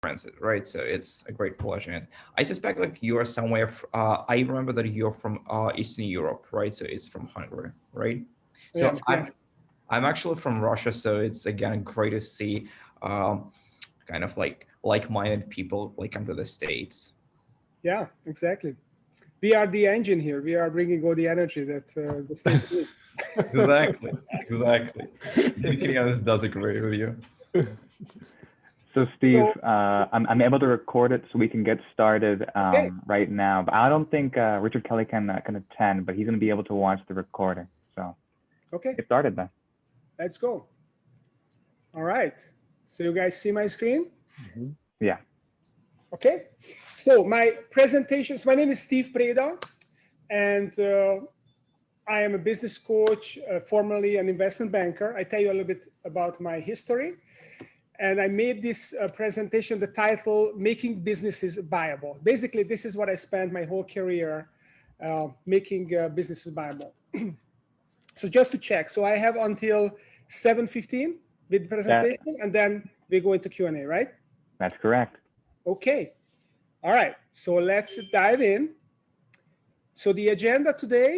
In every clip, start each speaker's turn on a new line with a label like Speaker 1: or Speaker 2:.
Speaker 1: references, right? So it's a great pleasure. And I suspect like you are somewhere. I remember that you're from Eastern Europe, right? So it's from Hungary, right? So
Speaker 2: Yes,
Speaker 1: I'm
Speaker 2: yes.
Speaker 1: I'm actually from Russia, so it's again great to see um, kind of like-minded people like come to the States.
Speaker 2: Yeah, exactly. We are the engine here. We are bringing all the energy that the states need.
Speaker 1: Exactly, exactly. And Kenyanis does agree with you.
Speaker 3: So Steve,
Speaker 2: So,
Speaker 3: I'm able to record it so we can get started
Speaker 2: okay,
Speaker 3: right now. But I don't think Richard Kelly can attend, but he's going to be able to watch the recording. So
Speaker 2: okay,
Speaker 3: get started then.
Speaker 2: let's go. All right. So you guys see my screen?
Speaker 3: Yeah.
Speaker 2: Okay. So my presentations, my name is Steve Preda, and I am a business coach, formerly an investment banker. I tell you a little bit about my history. And I made this presentation, the title, Making Businesses Buyable. Basically, this is what I spent my whole career making businesses buyable. So just to check, so I have until 7:15 with the
Speaker 3: That
Speaker 2: presentation, and then we go into Q&A, right?
Speaker 3: that's correct.
Speaker 2: Okay. All right. So let's dive in. So the agenda today,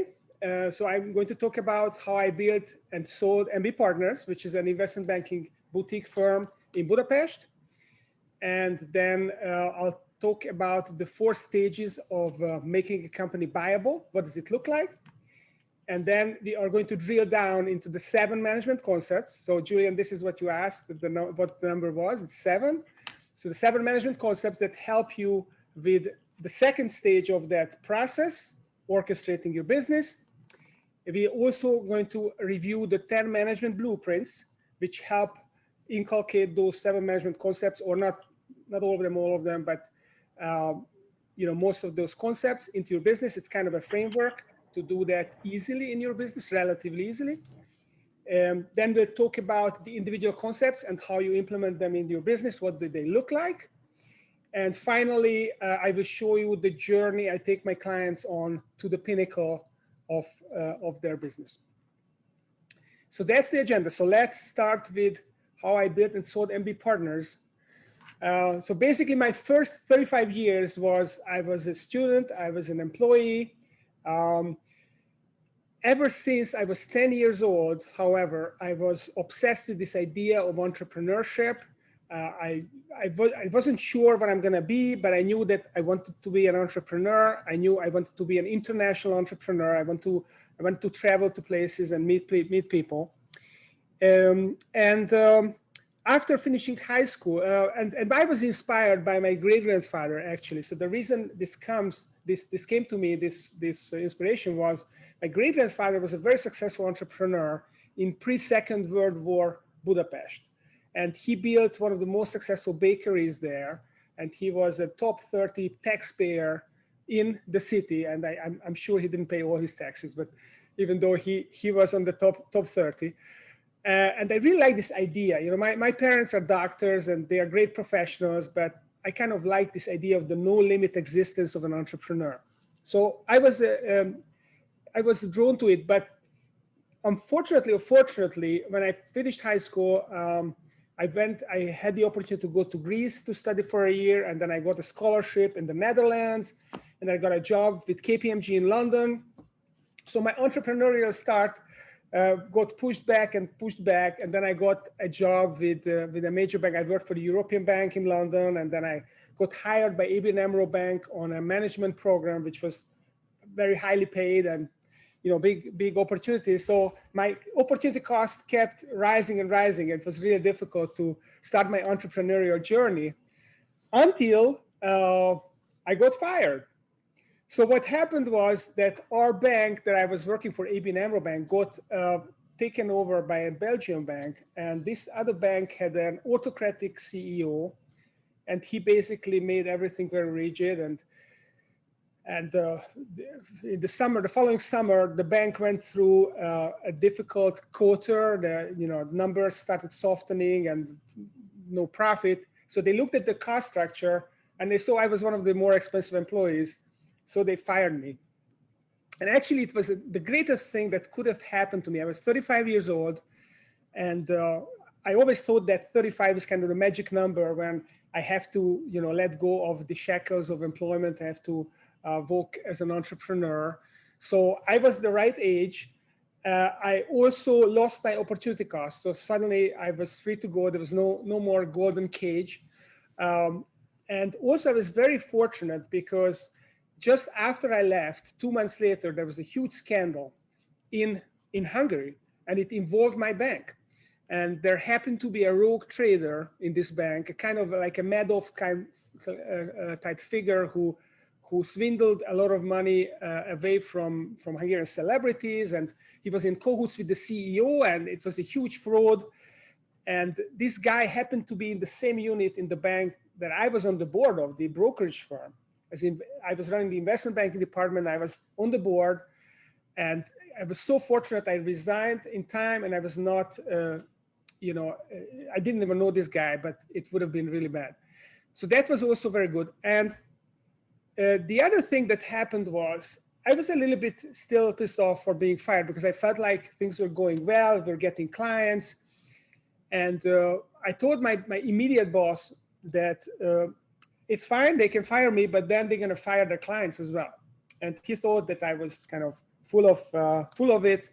Speaker 2: so I'm going to talk about how I built and sold MB Partners, which is an investment banking boutique firm in Budapest. And then I'll talk about the 4 stages of making a company buyable. What does it look like? And then we are going to drill down into the 7 management concepts. So Julian, this is what you asked, what the number was, it's 7. So the 7 management concepts that help you with the second stage of that process, orchestrating your business. We're also going to review the 10 management blueprints, which help inculcate those 7 management concepts, or not all of them, but most of those concepts into your business. It's kind of a framework to do that easily in your business, relatively easily. Then we'll talk about the individual concepts and how you implement them in your business. What do they look like? And finally, I will show you the journey I take my clients on to the pinnacle of their business. So that's the agenda. So let's start with how I built and sold MB Partners. So basically, my first 35 years I was a student, I was an employee. Ever since I was 10 years old, however, I was obsessed with this idea of entrepreneurship. I wasn't sure what I'm going to be, but I knew that I wanted to be an entrepreneur. I knew I wanted to be an international entrepreneur. I want to travel to places and meet people. After finishing high school, and I was inspired by my great grandfather actually. So the reason this came to me, this inspiration was my great grandfather was a very successful entrepreneur in pre-Second World War Budapest, and he built one of the most successful bakeries there. And he was a top 30 taxpayer in the city, and I'm sure he didn't pay all his taxes, but even though he was on the top 30. And I really like this idea. My parents are doctors and they are great professionals, but I kind of like this idea of the no limit existence of an entrepreneur. So I was drawn to it, but unfortunately or fortunately, when I finished high school, I had the opportunity to go to Greece to study for a year, and then I got a scholarship in the Netherlands, and I got a job with KPMG in London. So my entrepreneurial start got pushed back, and then I got a job with a major bank. I worked for the European Bank in London, and then I got hired by ABN AMRO Bank on a management program, which was very highly paid and big opportunities. So my opportunity cost kept rising and rising. It was really difficult to start my entrepreneurial journey until I got fired. So what happened was that our bank that I was working for, ABN AMRO Bank, got taken over by a Belgian bank. And this other bank had an autocratic CEO, and he basically made everything very rigid. And in the following summer, the bank went through a difficult quarter. The numbers started softening and no profit. So they looked at the cost structure and they saw I was one of the more expensive employees. So they fired me. And actually, it was the greatest thing that could have happened to me. I was 35 years old. And I always thought that 35 is kind of the magic number when I have to, let go of the shackles of employment. I have to work as an entrepreneur. So I was the right age. I also lost my opportunity cost. So suddenly I was free to go. There was no more golden cage. And also I was very fortunate because just after I left, 2 months later, there was a huge scandal in Hungary, and it involved my bank. And there happened to be a rogue trader in this bank, a kind of like a Madoff type figure who swindled a lot of money away from Hungarian celebrities. And he was in cahoots with the CEO, and it was a huge fraud. And this guy happened to be in the same unit in the bank that I was on the board of, the brokerage firm. I was running the investment banking department. I was on the board, and I was so fortunate. I resigned in time, and I was not, I didn't even know this guy, but it would have been really bad. So that was also very good. And the other thing that happened was I was a little bit still pissed off for being fired because I felt like things were going well. We were getting clients. And I told my immediate boss that it's fine, they can fire me, but then they're going to fire their clients as well. And he thought that I was kind of full of it,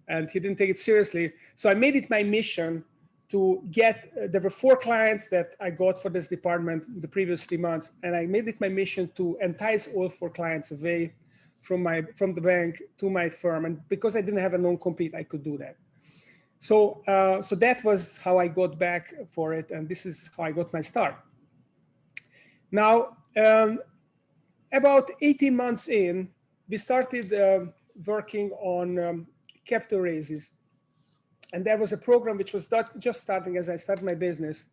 Speaker 2: and he didn't take it seriously. So I made it my mission to get, there were 4 clients that I got for this department in the previous 3 months. And I made it my mission to entice all 4 clients away from the bank to my firm. And because I didn't have a non-compete, I could do that. So that was how I got back for it. And this is how I got my start. Now, about 18 months in, we started working on capital raises. And there was a program which was just starting as I started my business,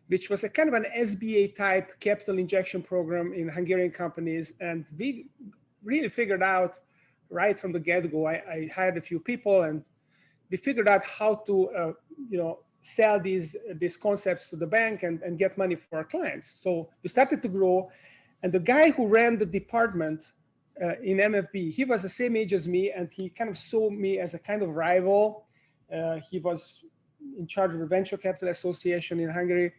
Speaker 2: which was a kind of an SBA type capital injection program in Hungarian companies. And we really figured out right from the get-go. I hired a few people, and we figured out how to sell these concepts to the bank and get money for our clients. So we started to grow. And the guy who ran the department in MFB, he was the same age as me, and he kind of saw me as a kind of rival. He was in charge of the Venture Capital Association in Hungary,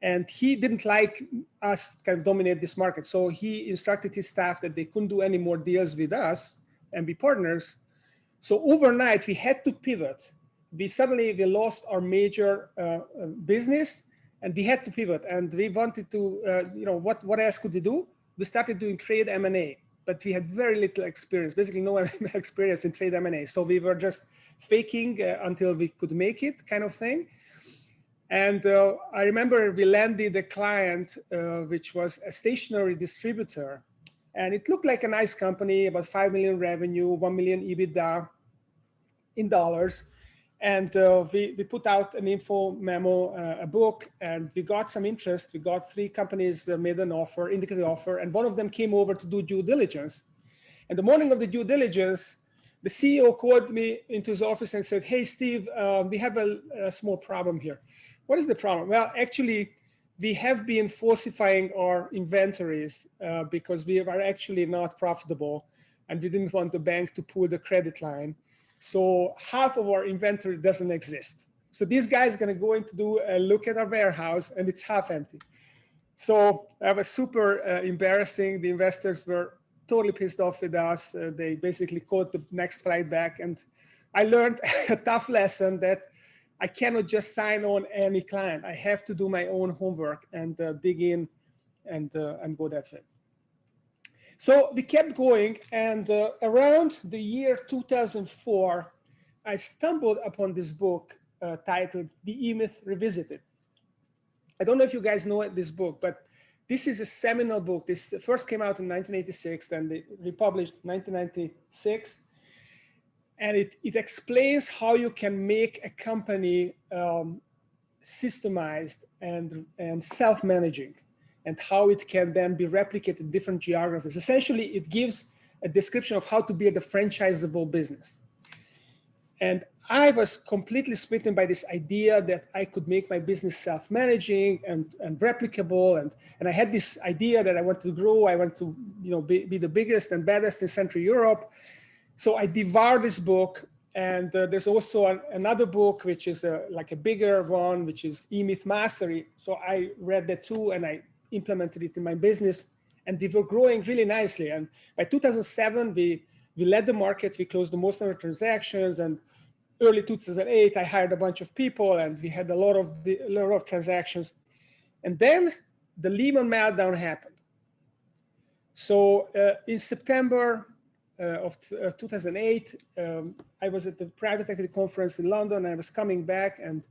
Speaker 2: and he didn't like us kind of dominate this market. So he instructed his staff that they couldn't do any more deals with us and be partners. So overnight, we had to pivot. We lost our major business, and we had to pivot. And we wanted to, what else could we do? We started doing trade M&A, but we had very little experience, basically no experience in trade M&A. So we were just faking until we could make it, kind of thing. And I remember we landed a client, which was a stationary distributor. And it looked like a nice company, about 5 million revenue, 1 million EBITDA in dollars. And we put out an info memo, a book, and we got some interest. We got 3 companies made an offer, indicated offer, and one of them came over to do due diligence. And the morning of the due diligence, the CEO called me into his office and said, "Hey, Steve, we have a small problem here." What is the problem? Well, actually, we have been falsifying our inventories because we are actually not profitable, and we didn't want the bank to pull the credit line. So half of our inventory doesn't exist. So this guy is going to go in to do a look at our warehouse, and it's half empty. So that was super embarrassing. The investors were totally pissed off with us. They basically caught the next flight back. And I learned a tough lesson that I cannot just sign on any client. I have to do my own homework and dig in and go that way. So we kept going, and around the year 2004, I stumbled upon this book titled The E-Myth Revisited. I don't know if you guys know this book, but this is a seminal book. This first came out in 1986, then they republished in 1996. And it explains how you can make a company systemized and self-managing, and how it can then be replicated in different geographies. Essentially, it gives a description of how to build a franchisable business. And I was completely smitten by this idea that I could make my business self-managing and replicable. And I had this idea that I want to grow. I want to be the biggest and baddest in Central Europe. So I devoured this book, And there's also another book, which is like a bigger one, which is E-Myth Mastery. So I read that too, and I implemented it in my business. And we were growing really nicely. And by 2007, we led the market. We closed the most number of transactions. And early 2008, I hired a bunch of people, and we had a lot of transactions. And then the Lehman meltdown happened. So in September of 2008, I was at the private equity conference in London. I was coming back, and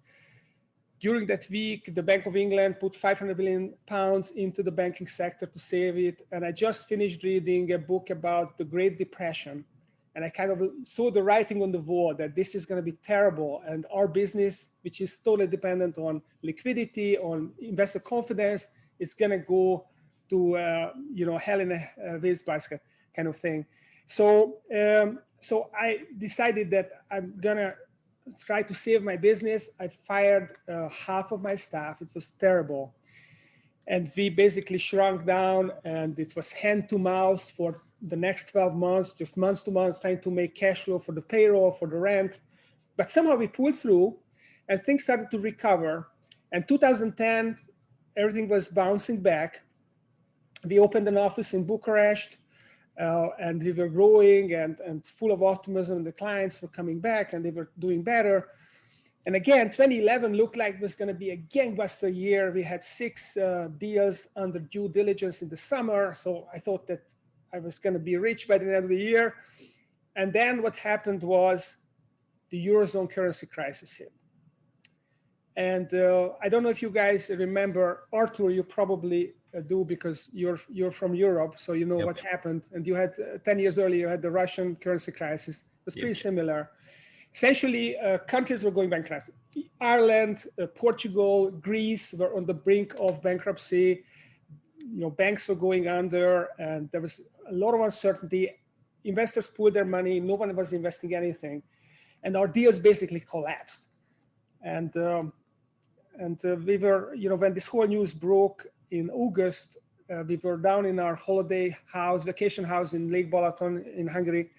Speaker 2: during that week, the Bank of England put 500 billion pounds into the banking sector to save it. And I just finished reading a book about the Great Depression. And I kind of saw the writing on the wall that this is going to be terrible. And our business, which is totally dependent on liquidity, on investor confidence, is going to go to hell in a wastebasket kind of thing. So I decided that I'm going to try to save my business. I fired half of my staff. It was terrible. And we basically shrunk down, and it was hand to mouth for the next 12 months, just months to months, trying to make cash flow for the payroll, for the rent. But somehow we pulled through, and things started to recover. And 2010, everything was bouncing back. We opened an office in Bucharest, and we were growing and full of optimism. The clients were coming back, and they were doing better. And again, 2011 looked like it was going to be a gangbuster year. We had 6 deals under due diligence in the summer. So I thought that I was going to be rich by the end of the year. And then what happened was the Eurozone currency crisis hit. And I don't know if you guys remember, Arthur, you probably do, because you're from Europe, so you know what happened. And you had 10 years earlier, you had the Russian currency crisis. It was pretty similar. Essentially, countries were going bankrupt. Ireland, Portugal, Greece were on the brink of bankruptcy. Banks were going under, and there was a lot of uncertainty. Investors pulled their money. No one was investing anything, and our deals basically collapsed. And we were, when this whole news broke in August, we were down in our vacation house in Lake Balaton in Hungary.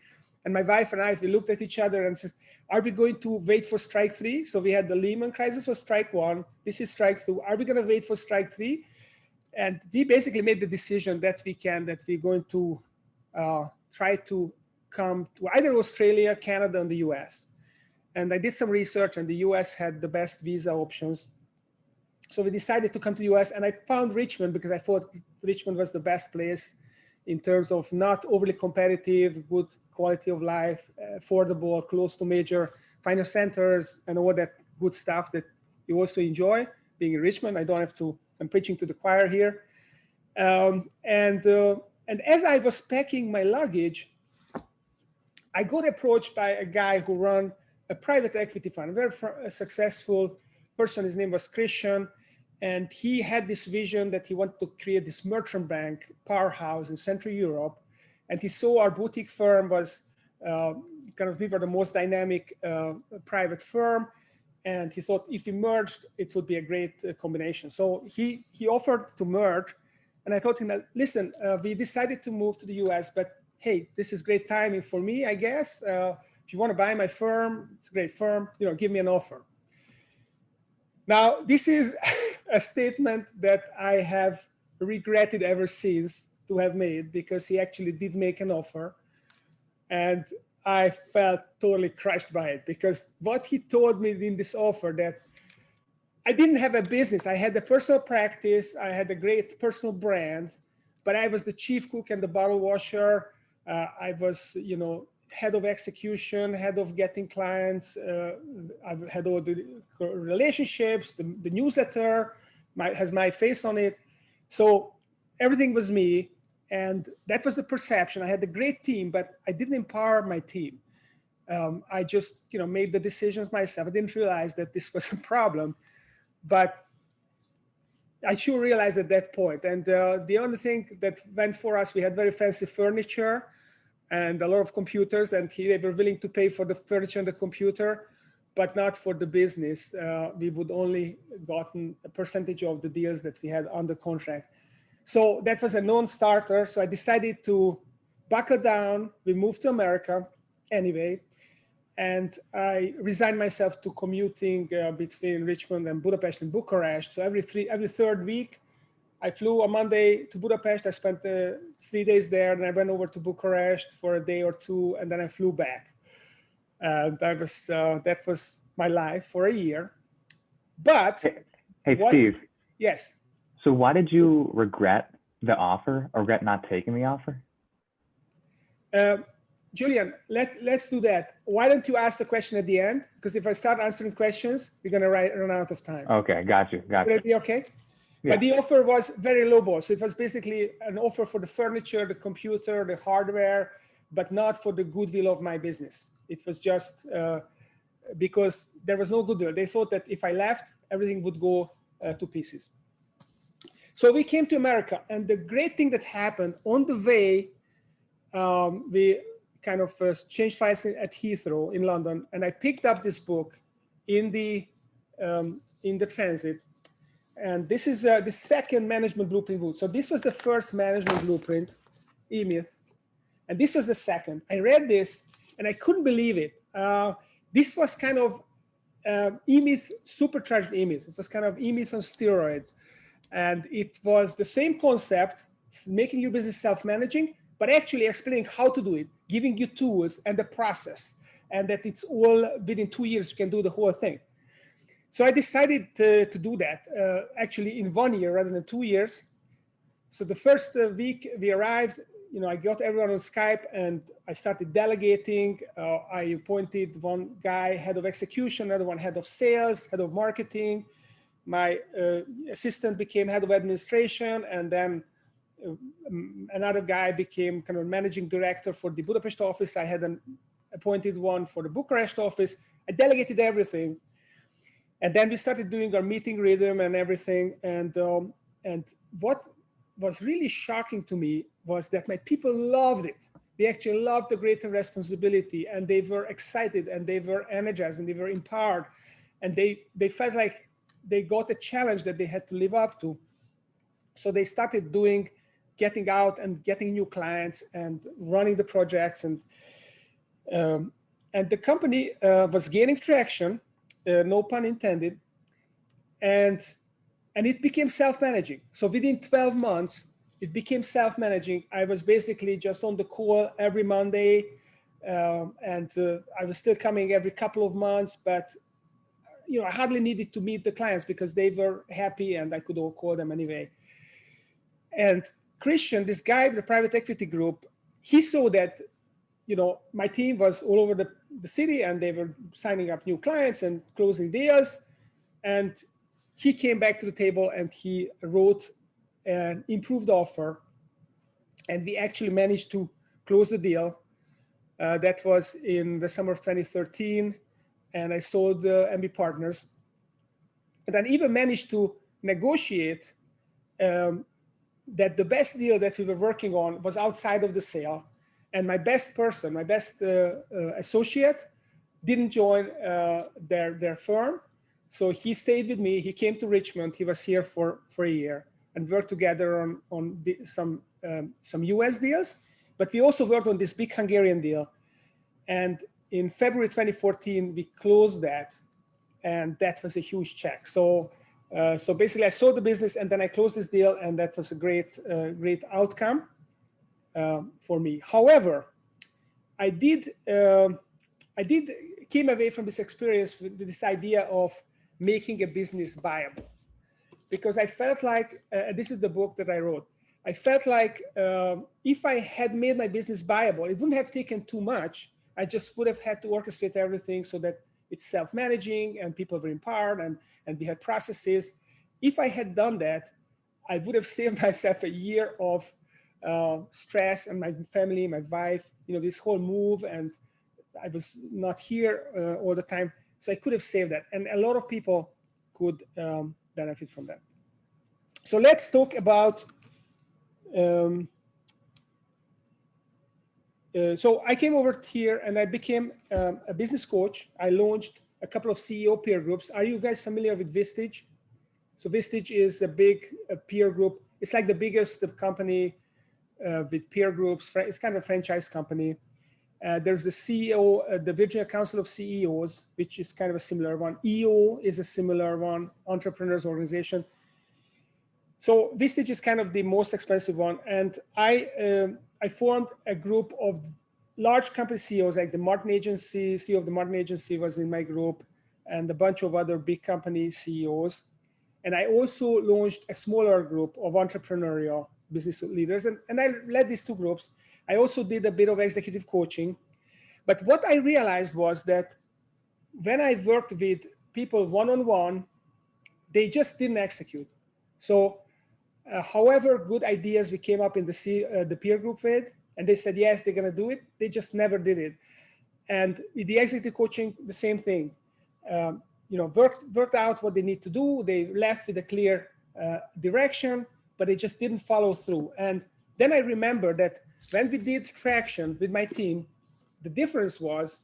Speaker 2: And my wife and I, we looked at each other and said, are we going to wait for strike 3? So we had the Lehman crisis was strike 1. This is strike 2. Are we going to wait for strike 3? And we basically made the decision that we're going to try to come to either Australia, Canada, and the US. And I did some research, and the US had the best visa options. So we decided to come to the US, and I found Richmond because I thought Richmond was the best place in terms of not overly competitive, good quality of life, affordable, close to major finance centers, and all that good stuff that you also enjoy being in Richmond. I'm preaching to the choir here. And as I was packing my luggage, I got approached by a guy who ran a private equity fund, a very successful person. His name was Christian. And he had this vision that he wanted to create this merchant bank powerhouse in Central Europe. And he saw our boutique firm was we were the most dynamic private firm. And he thought if we merged, it would be a great combination. So he offered to merge. And I told him, listen, we decided to move to the US, but hey, this is great timing for me, I guess. If you want to buy my firm, it's a great firm, give me an offer. Now, this is a statement that I have regretted ever since to have made, because he actually did make an offer. And I felt totally crushed by it, because what he told me in this offer, that I didn't have a business. I had a personal practice. I had a great personal brand, but I was the chief cook and the bottle washer. I was, head of execution, head of getting clients. I had all the relationships, the newsletter has my face on it. So everything was me. And that was the perception. I had a great team, but I didn't empower my team. I just, made the decisions myself. I didn't realize that this was a problem, but I sure realized at that point. And the only thing that went for us, we had very fancy furniture and a lot of computers, and they were willing to pay for the furniture and the computer, but not for the business. We would only gotten a percentage of the deals that we had under contract. So that was a non-starter. So I decided to buckle down. We moved to America anyway. And I resigned myself to commuting between Richmond and Budapest and Bucharest. So every third week, I flew on Monday to Budapest. I spent 3 days there, and I went over to Bucharest for a day or two, and then I flew back. That was my life for a year. But
Speaker 3: hey Steve.
Speaker 2: Yes.
Speaker 3: So why did you regret the offer or regret not taking the offer?
Speaker 2: Julian, let's do that. Why don't you ask the question at the end? Because if I start answering questions, we're going to run out of time.
Speaker 3: Okay, got you.
Speaker 2: Would it be okay? Yeah. But the offer was very low ball. So it was basically an offer for the furniture, the computer, the hardware, but not for the goodwill of my business. It was just because there was no goodwill. They thought that if I left, everything would go to pieces. So we came to America. And the great thing that happened on the way, we kind of changed flights at Heathrow in London, and I picked up this book in the transit. And this is the second management blueprint book. So this was the first management blueprint, E-Myth, and this was the second. I read this and I couldn't believe it. This was kind of E-Myth, supercharged E-Myth. It was kind of E-Myth on steroids, and it was the same concept, making your business self-managing, but actually explaining how to do it, giving you tools and the process, and that it's all within 2 years, you can do the whole thing. So I decided to do that actually in 1 year rather than 2 years. So the first week we arrived, I got everyone on Skype and I started delegating. I appointed one guy head of execution, another one head of sales, head of marketing. My assistant became head of administration, and then another guy became kind of managing director for the Budapest office. I had an appointed one for the Bucharest office. I delegated everything. And then we started doing our meeting rhythm and everything. And what was really shocking to me was that my people loved it. They actually loved the greater responsibility, and they were excited, and they were energized, and they were empowered. And they felt like they got a challenge that they had to live up to. So they started getting out and getting new clients and running the projects. And the company was gaining traction, no pun intended, and it became self-managing. So within 12 months, it became self-managing. I was basically just on the call every Monday, and I was still coming every couple of months, but I hardly needed to meet the clients because they were happy and I could all call them anyway. And Christian, this guy, the private equity group, he saw that, my team was all over the city, and they were signing up new clients and closing deals. And he came back to the table and he wrote an improved offer. And we actually managed to close the deal. That was in the summer of 2013. And I sold MB Partners. And then even managed to negotiate that the best deal that we were working on was outside of the sale. And my best person, my best associate didn't join their firm. So he stayed with me. He came to Richmond. He was here for a year and worked together on some US deals. But we also worked on this big Hungarian deal. And in February 2014, we closed that. And that was a huge check. So basically, I sold the business and then I closed this deal, and that was a great outcome for me. However, I came away from this experience with this idea of making a business buyable, because I felt like this is the book that I wrote. I felt like if I had made my business buyable, it wouldn't have taken too much. I just would have had to orchestrate everything so that it's self-managing and people were empowered and we had processes. If I had done that, I would have saved myself a year of stress, and my family, my wife, this whole move, and I was not here all the time. So I could have saved that. And a lot of people could benefit from that. So let's talk about, so I came over here and I became a business coach. I launched a couple of CEO peer groups. Are you guys familiar with Vistage? So Vistage is a big peer group. It's like the biggest company with peer groups. It's kind of a franchise company. There's the CEO, the Virginia Council of CEOs, which is kind of a similar one. EO is a similar one, Entrepreneurs Organization. So Vistage is kind of the most expensive one. And I formed a group of large company CEOs, like the Martin Agency, CEO of the Martin Agency was in my group, and a bunch of other big company CEOs. And I also launched a smaller group of entrepreneurial business leaders. And I led these two groups. I also did a bit of executive coaching. But what I realized was that when I worked with people one-on-one, they just didn't execute. So however good ideas we came up in the peer group with, and they said, yes, they're going to do it, they just never did it. And with the executive coaching, the same thing. Worked out what they need to do. They left with a clear direction, but they just didn't follow through. And then I remember that when we did traction with my team, the difference was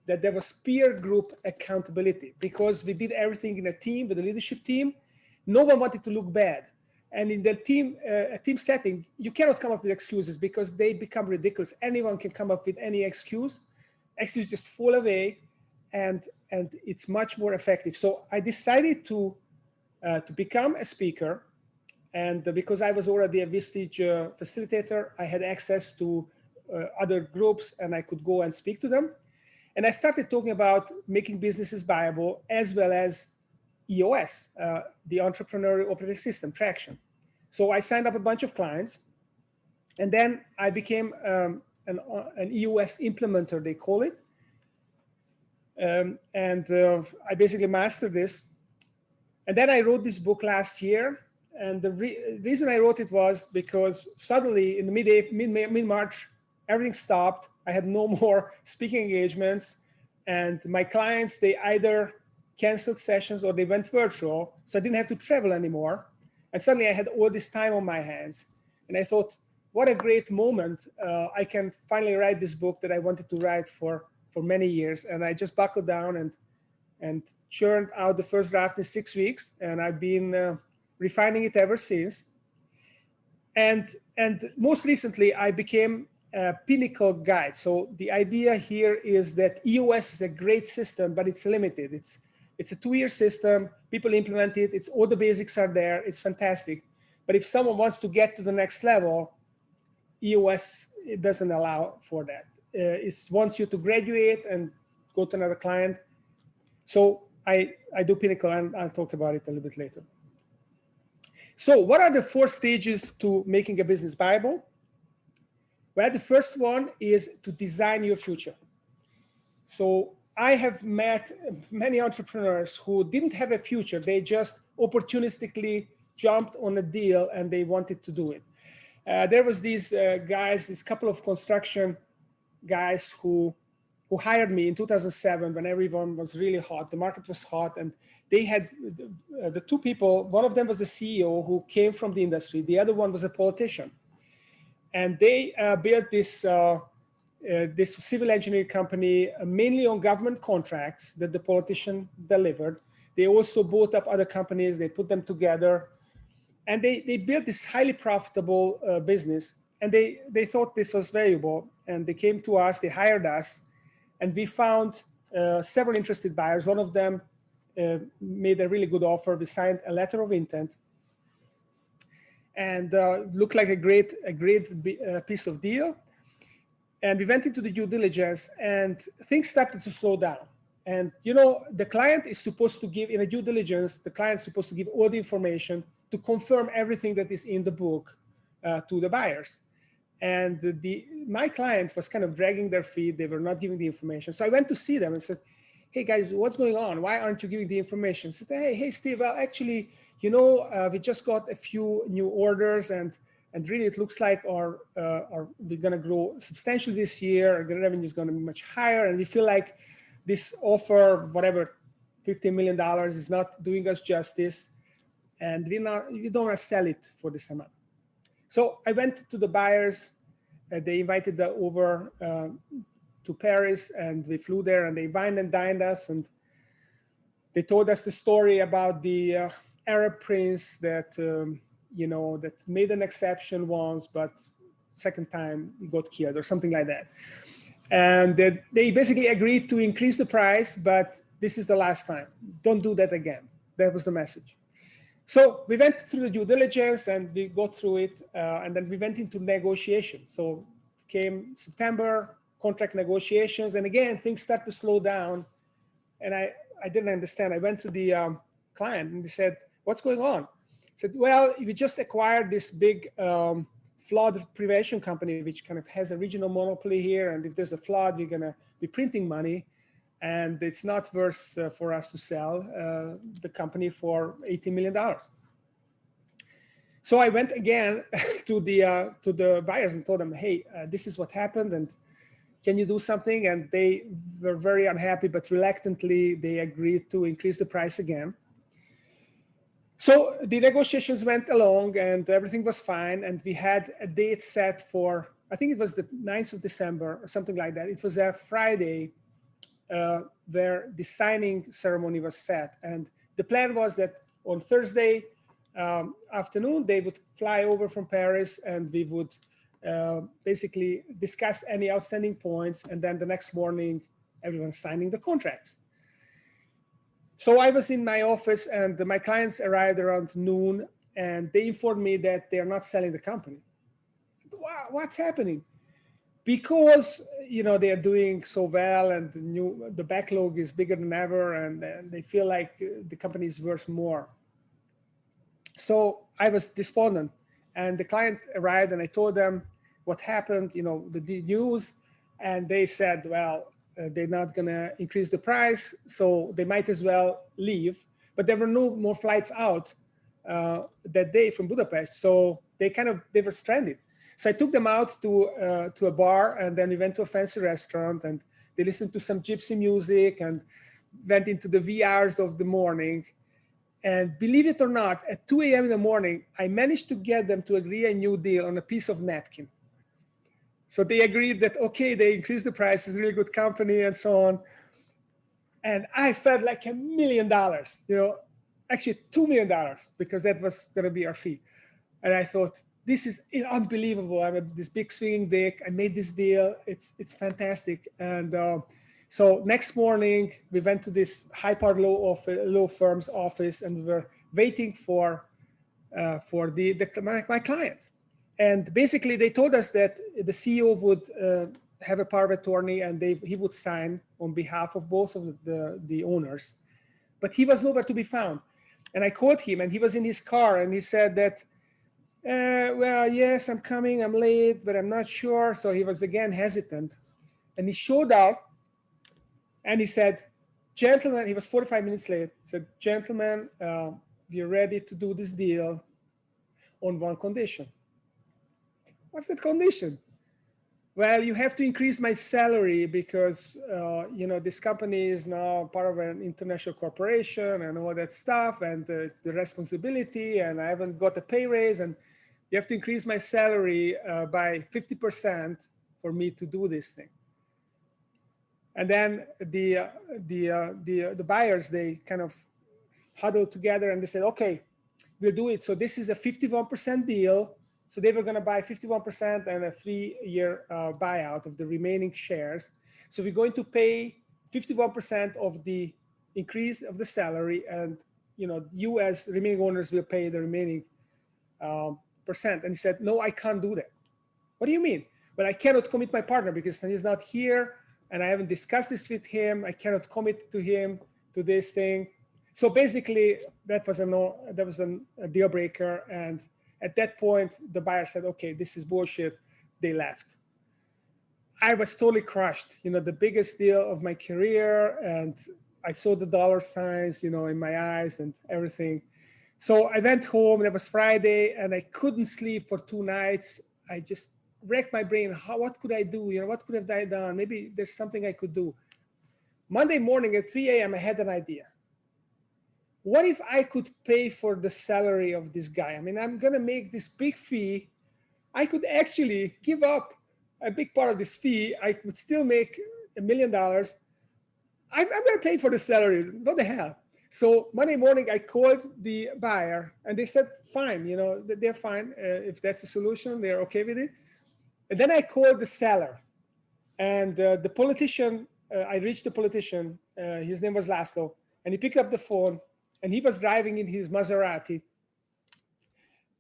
Speaker 2: that there was peer group accountability, because we did everything in a team with a leadership team. No one wanted to look bad. And in the team, a team setting, you cannot come up with excuses because they become ridiculous. Anyone can come up with any excuse. Excuses just fall away, and it's much more effective. So I decided to become a speaker. And because I was already a Vistage facilitator, I had access to other groups and I could go and speak to them. And I started talking about making businesses buyable, as well as EOS, the Entrepreneurial Operating System, traction. So I signed up a bunch of clients, and then I became an EOS implementer, they call it. I basically mastered this. And then I wrote this book last year. And the reason I wrote it was because suddenly in the mid-March, everything stopped. I had no more speaking engagements. And my clients, they either canceled sessions or they went virtual. So I didn't have to travel anymore. And suddenly I had all this time on my hands. And I thought, what a great moment. I can finally write this book that I wanted to write for many years. And I just buckled down and churned out the first draft in 6 weeks. And I've been refining it ever since. And most recently, I became a Pinnacle guide. So the idea here is that EOS is a great system, but it's limited. It's a 2-year system. People implement it. It's all the basics are there. It's fantastic. But if someone wants to get to the next level, EOS, it doesn't allow for that. It wants you to graduate and go to another client. So I do Pinnacle, and I'll talk about it a little bit later. So what are the 4 stages to making a business viable? Well, the first one is to design your future. So I have met many entrepreneurs who didn't have a future. They just opportunistically jumped on a deal and they wanted to do it. There was these guys, this couple of construction guys who hired me in 2007 when everyone was really hot. The market was hot, and they had the 2 people. One of them was the CEO who came from the industry. The other one was a politician. And they built this civil engineering company mainly on government contracts that the politician delivered. They also bought up other companies. They put them together. And they built this highly profitable business. And they thought this was valuable. And they came to us. They hired us. And we found several interested buyers. One of them made a really good offer. We signed a letter of intent, and looked like a great piece of deal. And we went into the due diligence, and things started to slow down. And the client is supposed to give, in a due diligence, the client is supposed to give all the information to confirm everything that is in the book to the buyers. And my client was kind of dragging their feet. They were not giving the information. So I went to see them and said, hey guys, what's going on? Why aren't you giving the information? I said, hey Steve, well, actually, we just got a few new orders, and really it looks like we're going to grow substantially this year. Our revenue is going to be much higher. And we feel like this offer, whatever, $15 million is not doing us justice. And we don't want to sell it for this amount. So I went to the buyers. They invited them over to Paris, and we flew there, and they wined and dined us, and they told us the story about the Arab prince that that made an exception once, but second time he got killed or something like that. And they basically agreed to increase the price, but this is the last time. Don't do that again. That was the message. So we went through the due diligence and we go through it, and then we went into negotiation. So came September, contract negotiations, and again, things start to slow down. And I didn't understand. I went to the client and they said, what's going on? I said, well, we just acquired this big flood prevention company, which kind of has a regional monopoly here. And if there's a flood, we're going to be printing money. And it's not worth for us to sell the company for $80 million. So I went again to the buyers and told them, hey, this is what happened. And can you do something? And they were very unhappy, but reluctantly, they agreed to increase the price again. So the negotiations went along and everything was fine. And we had a date set for, I think it was the 9th of December or something like that. It was a Friday where the signing ceremony was set. And the plan was that on Thursday afternoon, they would fly over from Paris and we would basically discuss any outstanding points. And then the next morning, everyone's signing the contracts. So I was in my office and my clients arrived around noon and they informed me that they are not selling the company. Wow, what's happening? Because they are doing so well and the backlog is bigger than ever and they feel like the company is worth more. So I was despondent and the client arrived and I told them what happened, the news, and they said, well, they're not going to increase the price, so they might as well leave. But there were no more flights out that day from Budapest, so they were stranded. So I took them out to a bar, and then we went to a fancy restaurant, and they listened to some gypsy music and went into the wee hours of the morning. And believe it or not, at 2 a.m. in the morning, I managed to get them to agree a new deal on a piece of napkin. So they agreed that, okay, they increased the price, it's a really good company and so on. And I felt like $1 million, actually $2 million, because that was going to be our fee. And I thought, this is unbelievable. I'm this big swinging dick. I made this deal. It's fantastic. And so next morning, we went to this high-powered law firm's office, and we were waiting for my client. And basically, they told us that the CEO would have a power of attorney, and he would sign on behalf of both of the owners. But he was nowhere to be found. And I called him, and he was in his car, and he said that, well, yes, I'm coming, I'm late, but I'm not sure. So he was again hesitant. And he showed up, and he said, gentlemen, he was 45 minutes late. He said, gentlemen, we're ready to do this deal on one condition. What's that condition? Well, you have to increase my salary because, this company is now part of an international corporation and all that stuff, and the responsibility, and I haven't got a pay raise, and you have to increase my salary by 50% for me to do this thing. And then the buyers, they kind of huddled together and they said, okay, we'll do it. So this is a 51% deal. So they were going to buy 51% and a 3-year buyout of the remaining shares. So we're going to pay 51% of the increase of the salary, and you as remaining owners will pay the remaining percent. And he said, no, I can't do that. What do you mean? Well, I cannot commit my partner because he's not here, and I haven't discussed this with him. I cannot commit to him to this thing. So basically, that was a deal breaker. And at that point, the buyer said, okay, this is bullshit. They left. I was totally crushed, the biggest deal of my career. And I saw the dollar signs, in my eyes and everything. So I went home, and it was Friday, and I couldn't sleep for 2 nights. I just racked my brain. What could I do? What could have I done? Maybe there's something I could do. Monday morning at 3 a.m., I had an idea. What if I could pay for the salary of this guy? I mean, I'm going to make this big fee. I could actually give up a big part of this fee. I would still make $1 million. I'm going to pay for the salary. What the hell? So Monday morning, I called the buyer, and they said, fine, they're fine. If that's the solution, they're okay with it. And then I called the seller. And the politician, I reached the politician, his name was Laszlo, and he picked up the phone, and he was driving in his Maserati.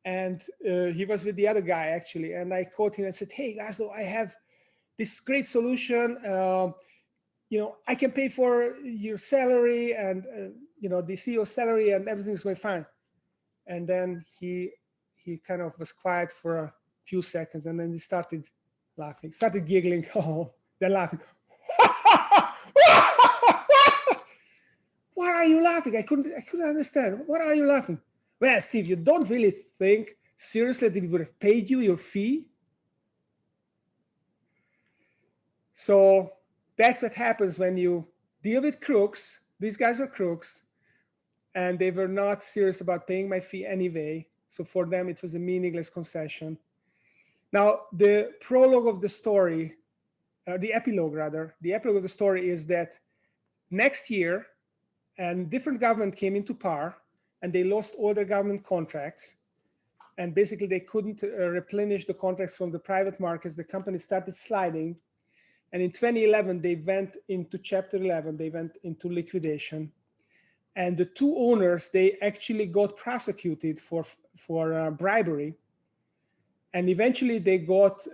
Speaker 2: And he was with the other guy, actually. And I called him and said, hey, Laszlo, I have this great solution. I can pay for your salary and, the CEO's salary, and everything's going fine. And then he kind of was quiet for a few seconds, and then he started laughing, started giggling. Oh, then laughing. Why are you laughing? I couldn't understand. What are you laughing? Well, Steve, you don't really think seriously that we would have paid you your fee? So that's what happens when you deal with crooks. These guys were crooks, and they were not serious about paying my fee anyway. So for them, it was a meaningless concession. Now, the prologue of the story, the epilogue of the story is that next year, a different government came into power, and they lost all their government contracts. And basically, they couldn't replenish the contracts from the private markets. The company started sliding. And in 2011, they went into Chapter 11. They went into liquidation. And the two owners, they actually got prosecuted for bribery. And eventually, they got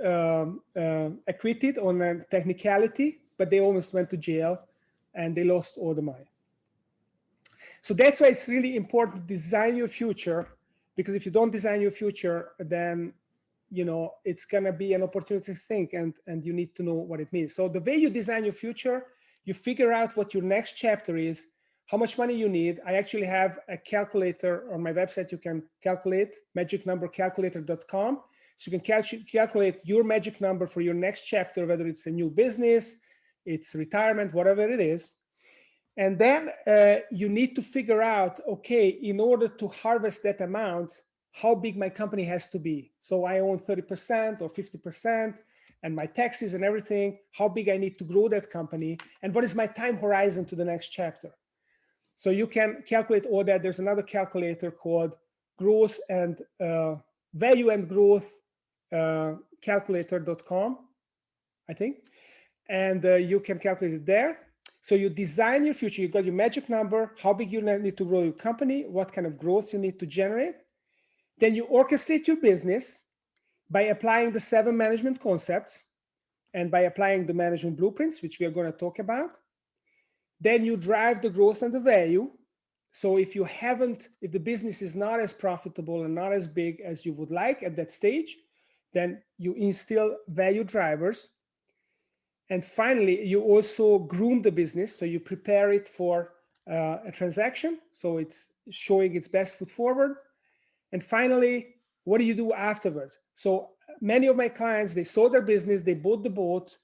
Speaker 2: acquitted on a technicality, but they almost went to jail, and they lost all the money. So that's why it's really important to design your future, because if you don't design your future, then it's gonna be an opportunistic thing, and you need to know what it means. So the way you design your future, you figure out what your next chapter is, how much money you need. I actually have a calculator on my website. You can calculate, magicnumbercalculator.com. So you can calculate your magic number for your next chapter, whether it's a new business, it's retirement, whatever it is. And then you need to figure out, okay, in order to harvest that amount, how big my company has to be. So I own 30% or 50%, and my taxes and everything, how big I need to grow that company, and what is my time horizon to the next chapter. So you can calculate all that. There's another calculator called growth and value and growth calculator.com, I think. And you can calculate it there. So you design your future. You got your magic number, how big you need to grow your company, what kind of growth you need to generate. Then you orchestrate your business by applying the 7 management concepts and by applying the management blueprints, which we are going to talk about. Then you drive the growth and the value. So if the business is not as profitable and not as big as you would like at that stage, then you instill value drivers. And finally, you also groom the business. So you prepare it for a transaction. So it's showing its best foot forward. And finally, what do you do afterwards? So many of my clients, they sold their business, they bought the boat,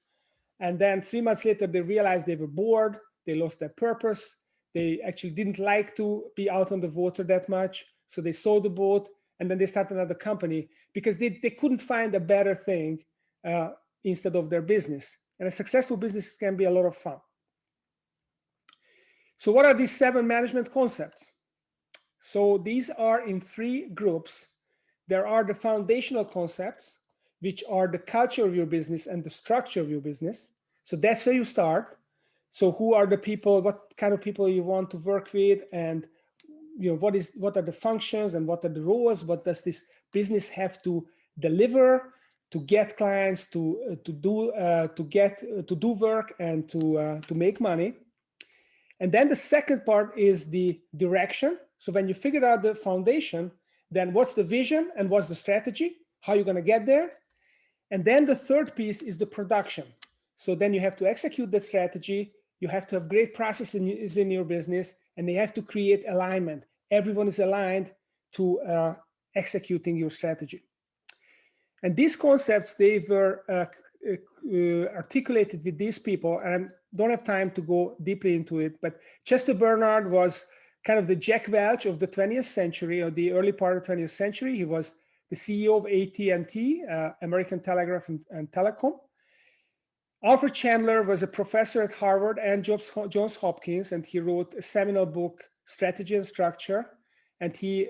Speaker 2: and then 3 months later, they realized they were bored, they lost their purpose, they actually didn't like to be out on the water that much, so they sold the boat, and then they started another company because they couldn't find a better thing instead of their business. And a successful business can be a lot of fun. So what are these 7 management concepts? So these are in 3 groups. There are the foundational concepts, which are the culture of your business and the structure of your business. So that's where you start. So who are the people, what kind of people you want to work with, and what are the functions and what are the roles, what does this business have to deliver to get clients to do work and to make money. And then the second part is the direction. So when you figured out the foundation, then what's the vision and what's the strategy? How are you going to get there? And then the third piece is the production. So then you have to execute that strategy. You have to have great processes in your business, and they have to create alignment. Everyone is aligned to executing your strategy. And these concepts, they were articulated with these people, and I don't have time to go deeply into it, but Chester Bernard was kind of the Jack Welch of the 20th century, or the early part of the 20th century. He was the CEO of AT&T, American Telegraph and Telecom. Alfred Chandler was a professor at Harvard and Johns Hopkins, and he wrote a seminal book, Strategy and Structure, and he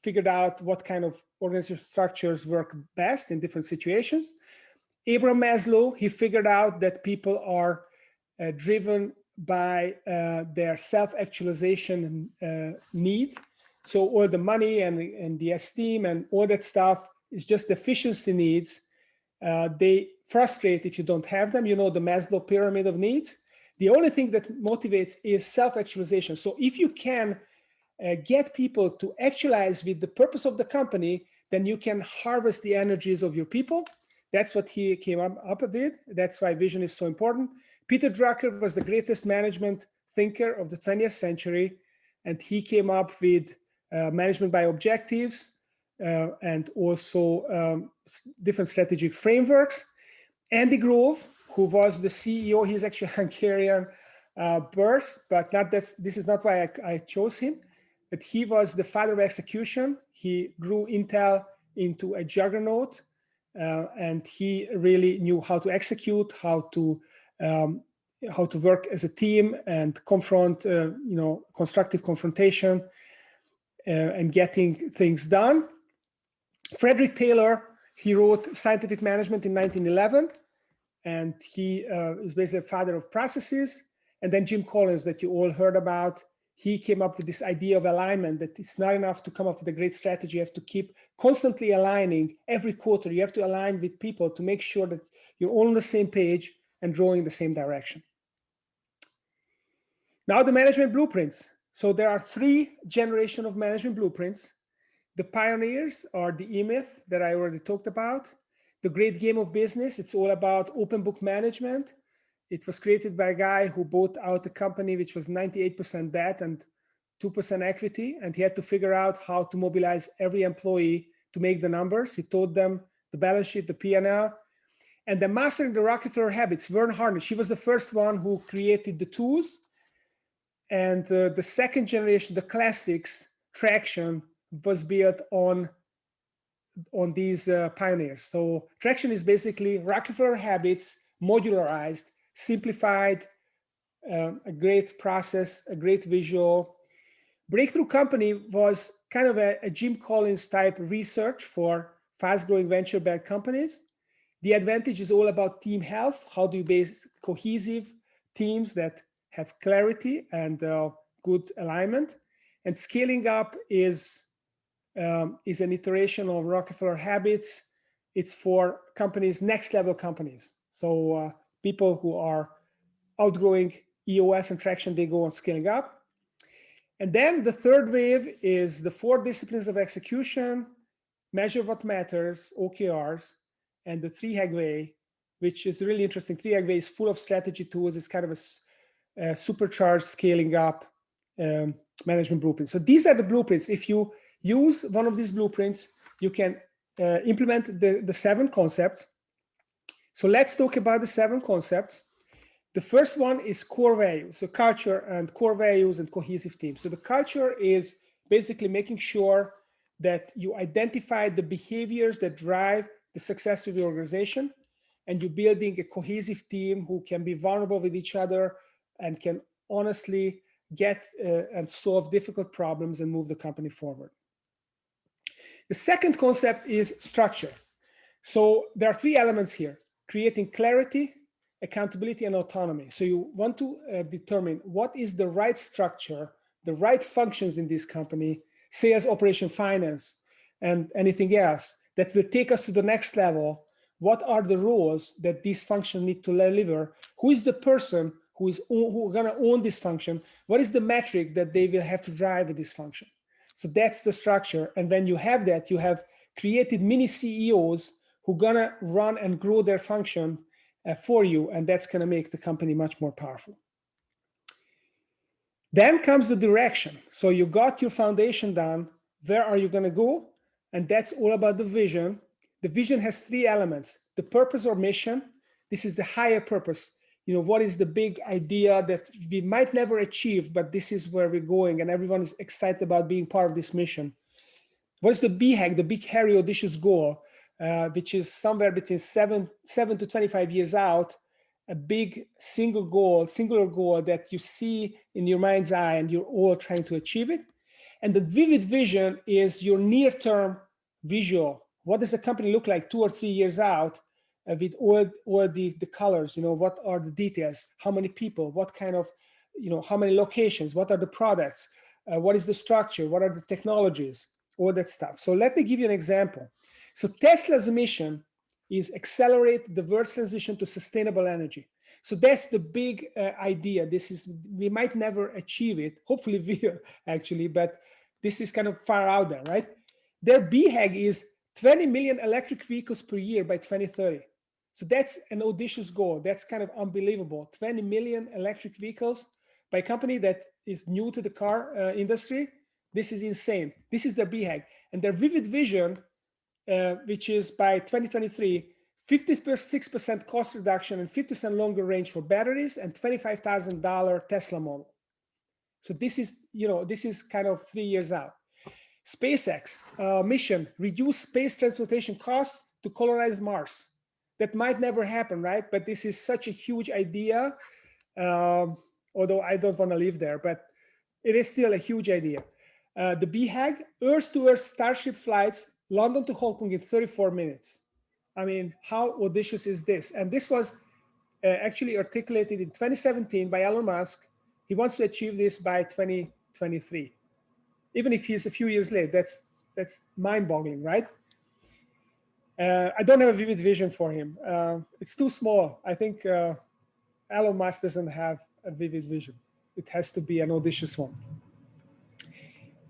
Speaker 2: figured out what kind of organizational structures work best in different situations. Abraham Maslow, he figured out that people are driven by their self-actualization need. So all the money and the esteem and all that stuff is just efficiency needs. They frustrate if you don't have them. You know, the Maslow pyramid of needs. The only thing that motivates is self-actualization. So if you can get people to actualize with the purpose of the company, then you can harvest the energies of your people. That's what he came up with. That's why vision is so important. Peter Drucker was the greatest management thinker of the 20th century, and he came up with management by objectives and also different strategic frameworks. Andy Grove, who was the CEO, he's actually Hungarian birth, but this is not why I chose him. But he was the father of execution. He grew Intel into a juggernaut, and he really knew how to execute, how to work as a team and confront, constructive confrontation and getting things done. Frederick Taylor, he wrote Scientific Management in 1911, and he is basically the father of processes. And then Jim Collins, that you all heard about, he came up with this idea of alignment, that it's not enough to come up with a great strategy. You have to keep constantly aligning every quarter. You have to align with people to make sure that you're all on the same page and drawing the same direction. Now the management blueprints. So there are 3 generations of management blueprints. The pioneers are the E-Myth that I already talked about. The Great Game of Business, it's all about open book management. It was created by a guy who bought out a company which was 98% debt and 2% equity, and he had to figure out how to mobilize every employee to make the numbers. He taught them the balance sheet, the P&L, and then mastering the Rockefeller habits. Vern Harnish, he was the first one who created the tools, and the second generation, the classics, Traction, was built on these pioneers. So Traction is basically Rockefeller habits, modularized, simplified, a great process, a great visual. Breakthrough Company was kind of a Jim Collins type research for fast-growing venture-backed companies. The Advantage is all about team health. How do you base cohesive teams that have clarity and good alignment? And Scaling Up is an iteration of Rockefeller habits. It's for companies, next level companies. So people who are outgrowing EOS and Traction, they go on Scaling Up. And then the third wave is the 4 disciplines of execution, Measure What Matters, OKRs, and the 3-Hack Way, which is really interesting. 3-Hack Way is full of strategy tools. It's kind of a supercharged Scaling Up management blueprint. So these are the blueprints. If you use one of these blueprints, you can implement the 7 concepts. So let's talk about the 7 concepts. The first one is core values, so culture and core values and cohesive teams. So the culture is basically making sure that you identify the behaviors that drive the success of your organization, and you're building a cohesive team who can be vulnerable with each other and can honestly get and solve difficult problems and move the company forward. The second concept is structure. So there are 3 elements here: creating clarity, accountability, and autonomy. So you want to determine what is the right structure, the right functions in this company, sales, operation, finance, and anything else that will take us to the next level. What are the roles that this function need to deliver? Who is the person who is going to own this function? What is the metric that they will have to drive with this function? So that's the structure. And when you have that, you have created mini CEOs who are going to run and grow their function for you. And that's going to make the company much more powerful. Then comes the direction. So you got your foundation done. Where are you going to go? And that's all about the vision. The vision has 3 elements: the purpose or mission. This is the higher purpose. You know, what is the big idea that we might never achieve, but this is where we're going, and everyone is excited about being part of this mission. What is the BHAG, the big, hairy, audacious goal, which is somewhere between 7 to 25 years out, a big singular goal that you see in your mind's eye and you're all trying to achieve it. And the vivid vision is your near-term visual. What does the company look like 2 or 3 years out? with all the colors, what are the details, how many people, what kind of, how many locations, what are the products, what is the structure, what are the technologies, all that stuff. So let me give you an example. So Tesla's mission is accelerate the world's transition to sustainable energy. So that's the big idea. We might never achieve it. Hopefully we will actually, but this is kind of far out there, right? Their BHAG is 20 million electric vehicles per year by 2030. So that's an audacious goal. That's kind of unbelievable. 20 million electric vehicles by a company that is new to the car industry. This is insane. This is their BHAG. And their vivid vision, which is by 2023, 56% cost reduction and 50% longer range for batteries and $25,000 Tesla model. So this is kind of 3 years out. SpaceX mission, reduce space transportation costs to colonize Mars. That might never happen, right? But this is such a huge idea, although I don't want to live there, but it is still a huge idea. The BHAG, Earth-to-Earth Starship flights, London to Hong Kong in 34 minutes. I mean, how audacious is this? And this was actually articulated in 2017 by Elon Musk. He wants to achieve this by 2023. Even if he's a few years late, that's mind-boggling, right? I don't have a vivid vision for him. It's too small. I think Elon Musk doesn't have a vivid vision. It has to be an audacious one.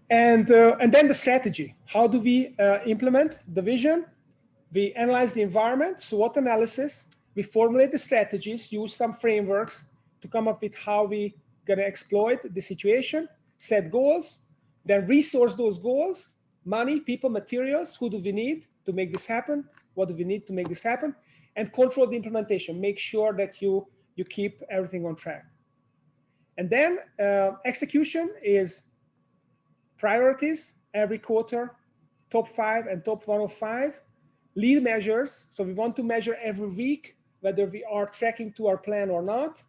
Speaker 2: And then the strategy. How do we implement the vision? We analyze the environment, SWOT analysis. We formulate the strategies, use some frameworks to come up with how we gonna exploit the situation, set goals, then resource those goals, money, people, materials. Who do we need to make this happen? What do we need to make this happen? And control the implementation. Make sure that you keep everything on track. And then execution is priorities every quarter, top 5 and top 105. Lead measures. So we want to measure every week whether we are tracking to our plan or not.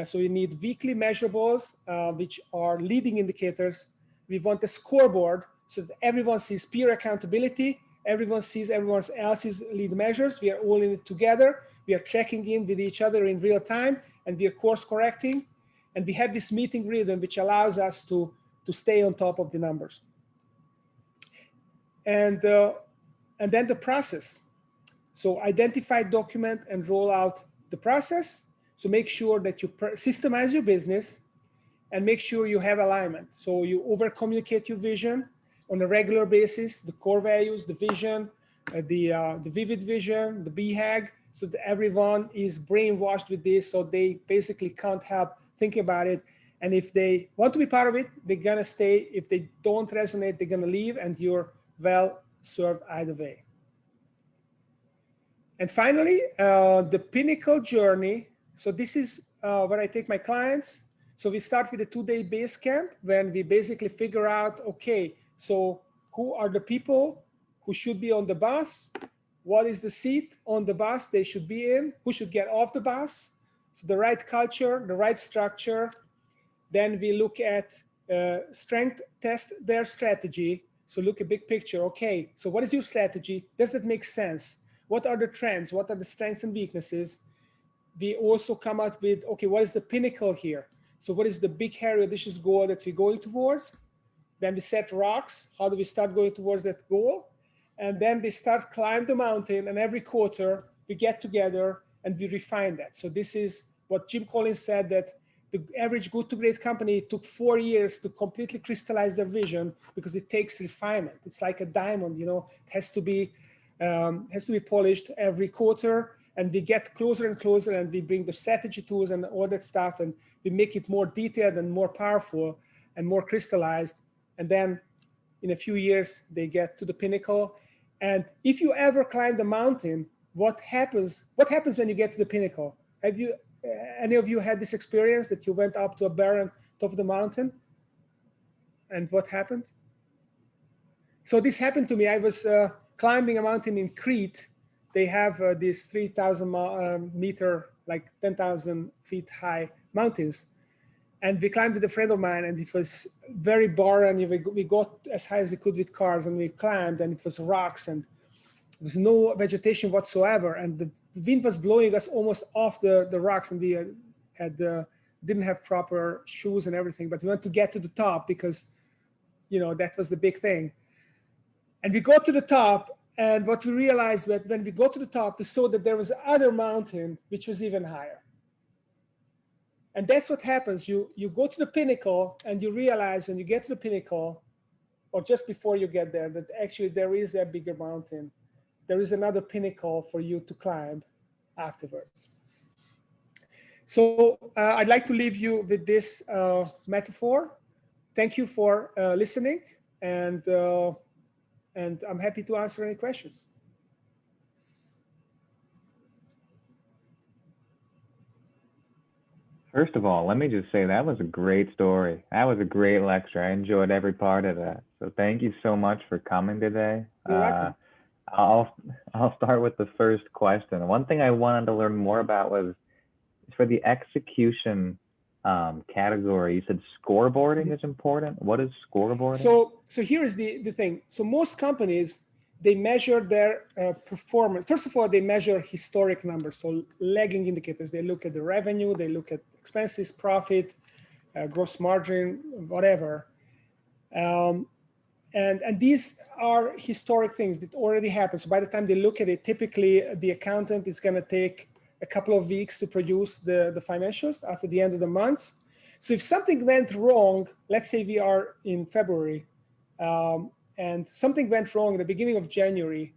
Speaker 2: So we need weekly measurables, which are leading indicators. We want a scoreboard so that everyone sees peer accountability. Everyone sees everyone else's lead measures. We are all in it together. We are checking in with each other in real time, and we are course correcting. And we have this meeting rhythm, which allows us to stay on top of the numbers. And then the process. So identify, document, and roll out the process. So make sure that you systemize your business and make sure you have alignment. So you over-communicate your vision on a regular basis, the core values, the vision, the vivid vision, the BHAG, so that everyone is brainwashed with this, so they basically can't help thinking about it. And if they want to be part of it, they're gonna stay. If they don't resonate, they're gonna leave, and you're well served either way. And finally, the pinnacle journey. So this is where I take my clients. So we start with a 2-day base camp when we basically figure out, okay, so who are the people who should be on the bus? What is the seat on the bus they should be in? Who should get off the bus? So the right culture, the right structure. Then we look at strength test their strategy. So look at big picture. Okay, so what is your strategy? Does that make sense? What are the trends? What are the strengths and weaknesses? We also come up with, okay, what is the pinnacle here? So what is the big, hairy, audacious goal that we're going towards? Then we set rocks. How do we start going towards that goal? And then they start climb the mountain, and every quarter we get together and we refine that. So this is what Jim Collins said, that the average good to great company took 4 years to completely crystallize their vision, because it takes refinement. It's like a diamond, it has to be polished every quarter, and we get closer and closer, and we bring the strategy tools and all that stuff, and we make it more detailed and more powerful and more crystallized. And then in a few years, they get to the pinnacle. And if you ever climb the mountain, what happens when you get to the pinnacle? Have you, any of you had this experience that you went up to a barren top of the mountain? And what happened? So this happened to me. I was climbing a mountain in Crete. They have these 3,000 meter, like 10,000 feet high mountains. And we climbed with a friend of mine, and it was very barren. We got as high as we could with cars, and we climbed, and it was rocks. And was no vegetation whatsoever, and the wind was blowing us almost off the rocks, and we didn't have proper shoes and everything, but we wanted to get to the top because, you know, that was the big thing. And we got to the top, and what we realized that when we got to the top, we saw that there was another mountain which was even higher. And that's what happens. You go to the pinnacle, and you realize when you get to the pinnacle, or just before you get there, that actually there is a bigger mountain. There is another pinnacle for you to climb afterwards. So I'd like to leave you with this metaphor. Thank you for listening, and I'm happy to answer any questions.
Speaker 3: First of all, let me just say that was a great story. That was a great lecture. I enjoyed every part of that. So thank you so much for coming today.
Speaker 2: You're welcome.
Speaker 3: I'll start with the first question. One thing I wanted to learn more about was for the execution category. You said scoreboarding is important. What is scoreboarding?
Speaker 2: So here is the thing. So most companies, they measure their performance. First of all, they measure historic numbers, so lagging indicators. They look at the revenue, they look at expenses, profit, gross margin, whatever. And these are historic things that already happened. So by the time they look at it, typically the accountant is going to take a couple of weeks to produce the financials after the end of the month. So if something went wrong, let's say we are in February, and something went wrong at the beginning of January,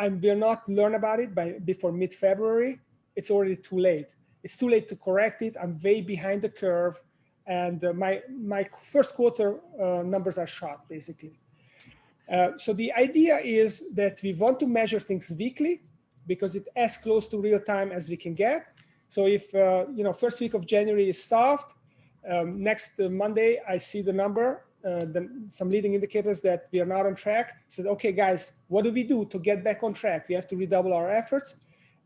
Speaker 2: and we'll not learn about it before mid-February, it's already too late. It's too late to correct it. I'm way behind the curve, and my first quarter numbers are shot, basically. So the idea is that we want to measure things weekly because it's as close to real time as we can get. So if first week of January is soft, next Monday I see the number, some leading indicators that we are not on track. Says, okay, guys, what do we do to get back on track? We have to redouble our efforts,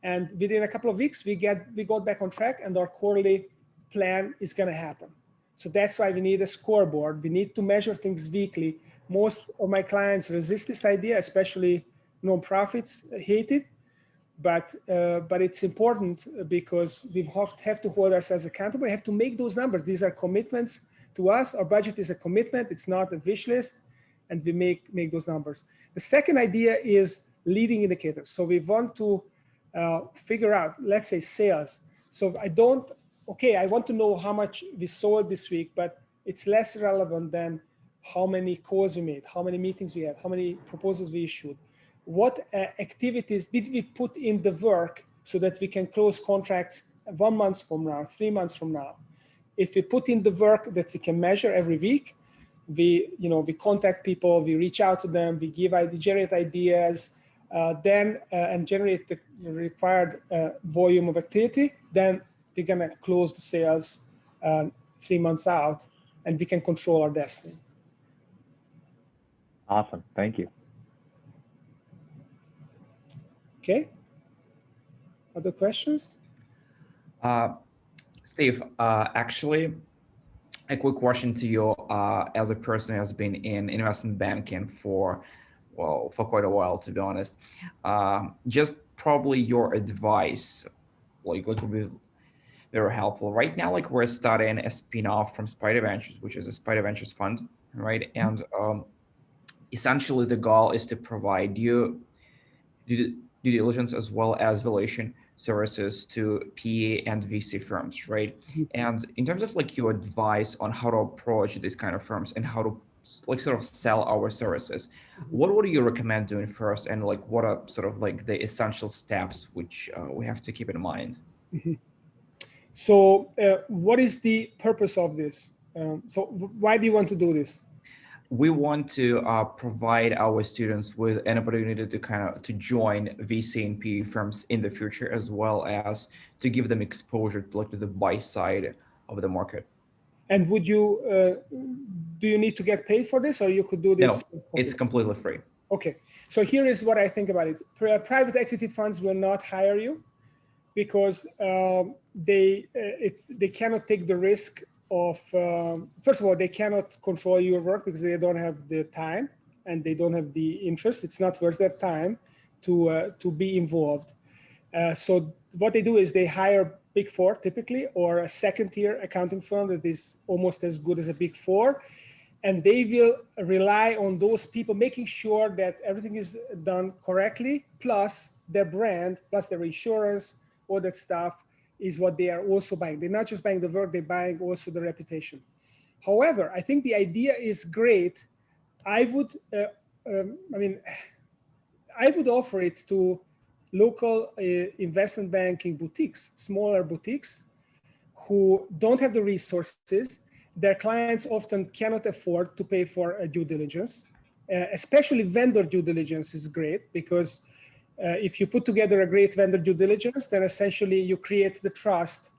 Speaker 2: and within a couple of weeks we got back on track, and our quarterly plan is going to happen. So that's why we need a scoreboard. We need to measure things weekly. Most of my clients resist this idea, especially nonprofits hate it. But it's important because we have to hold ourselves accountable. We have to make those numbers. These are commitments to us. Our budget is a commitment. It's not a wish list, and we make those numbers. The second idea is leading indicators. So we want to figure out, let's say, sales. So I want to know how much we sold this week, but it's less relevant than how many calls we made, how many meetings we had, how many proposals we issued. What activities did we put in the work so that we can close contracts 1 month from now, 3 months from now? If we put in the work that we can measure every week, we contact people, we reach out to them, we generate ideas, and generate the required volume of activity, then we're gonna close the sales 3 months out, and we can control our destiny.
Speaker 3: Awesome, thank you.
Speaker 2: Okay. Other questions?
Speaker 1: Steve, actually, a quick question to you as a person who has been in investment banking for quite a while, to be honest. Just probably your advice, would be very helpful. Right now, we're studying a spin-off from Spider Ventures, which is a Spider Ventures fund, right? And essentially the goal is to provide you due diligence as well as valuation services to PE and VC firms, right? And in terms of your advice on how to approach these kind of firms and how to sort of sell our services, what would you recommend doing first, and what are sort of the essential steps which we have to keep in mind?
Speaker 2: So what is the purpose of this? So why do you want to do this?
Speaker 1: We want to provide our students with an opportunity to join VC and PE firms in the future, as well as to give them exposure to the buy side of the market. And
Speaker 2: would you do you need to get paid for this, or you could do this?
Speaker 1: No, it's completely free.
Speaker 2: Okay, so here is what I think about it. Private equity funds will not hire you because they cannot take the risk of, first of all, they cannot control your work because they don't have the time and they don't have the interest. It's not worth their time. to be involved. So what they do is they hire Big Four typically, or a second-tier accounting firm that is almost as good as a Big Four, and they will rely on those people making sure that everything is done correctly, plus their brand, plus their insurance, all that stuff is what they are also buying. They're not just buying the work, they're buying also the reputation. However, I think the idea is great. I would, I would offer it to local investment banking boutiques, smaller boutiques who don't have the resources. Their clients often cannot afford to pay for a due diligence. Especially vendor due diligence is great, because if you put together a great vendor due diligence, then essentially you create the trust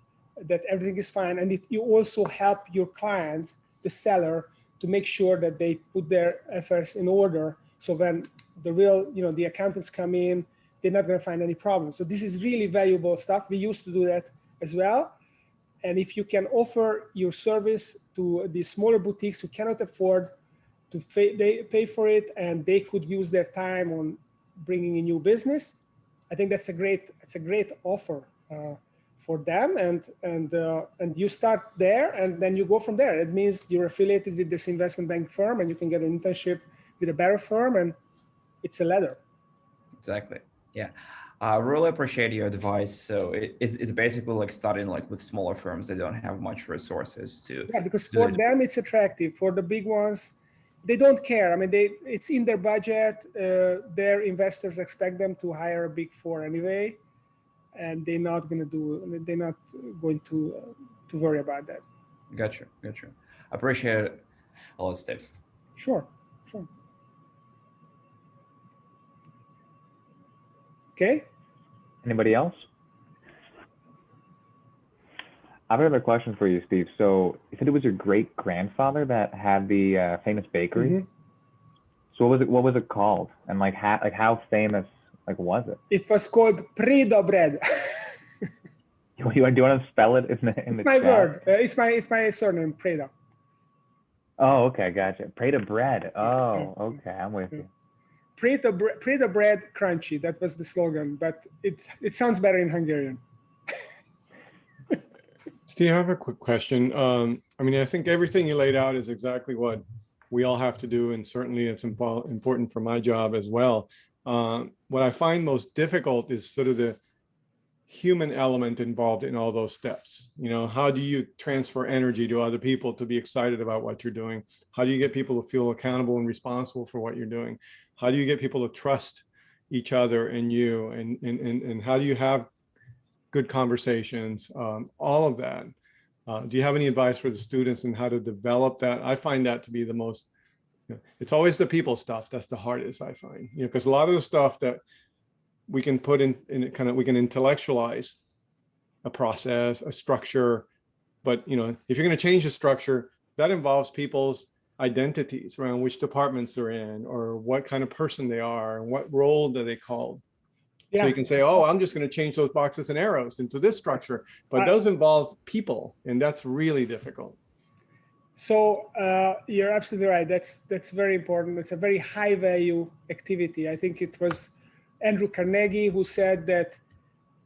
Speaker 2: that everything is fine. And you also help your client, the seller, to make sure that they put their affairs in order. So when the real, the accountants come in, they're not going to find any problems. So this is really valuable stuff. We used to do that as well. And if you can offer your service to the smaller boutiques who cannot afford to pay for it, and they could use their time on bringing in new business, I think that's a great offer for them. And you start there, and then you go from there. It means you're affiliated with this investment bank firm, and you can get an internship with a better firm, and it's a ladder.
Speaker 1: Exactly. Yeah. I really appreciate your advice. So it's basically like starting like with smaller firms that don't have much resources to.
Speaker 2: Yeah, because for them it's attractive. For the big ones, they don't care. I mean, it's in their budget. Their investors expect them to hire a Big Four anyway, and they're not going to worry about that.
Speaker 1: Gotcha. Appreciate it a lot, Steve.
Speaker 2: Sure. Okay.
Speaker 3: Anybody else? I have another question for you, Steve. So you said it was your great grandfather that had the famous bakery.
Speaker 2: Mm-hmm.
Speaker 3: So what was it called? And how famous was it?
Speaker 2: It was called Preda bread.
Speaker 3: Do you want to spell it in the
Speaker 2: my
Speaker 3: chat?
Speaker 2: word. It's my surname, Preda.
Speaker 3: Oh, okay, gotcha. Preda bread. Oh, okay, I'm with you.
Speaker 2: Preda bread crunchy. That was the slogan, but it sounds better in Hungarian.
Speaker 4: Steve, I have a quick question. I think everything you laid out is exactly what we all have to do, and certainly it's important for my job as well. What I find most difficult is sort of the human element involved in all those steps. How do you transfer energy to other people to be excited about what you're doing? How do you get people to feel accountable and responsible for what you're doing? How do you get people to trust each other and you? And how do you have good conversations? All of that. Do you have any advice for the students on how to develop that? I find that to be the most, it's always the people stuff that's the hardest, I find. Because a lot of the stuff that we can put in we can intellectualize a process, a structure, but if you're going to change the structure, that involves people's identities around which departments they're in, or what kind of person they are, and what role do they call. Yeah. So you can say, oh, I'm just going to change those boxes and arrows into this structure, but those involve people, and that's really difficult.
Speaker 2: So you're absolutely right. That's very important. It's a very high value activity. I think it was Andrew Carnegie who said that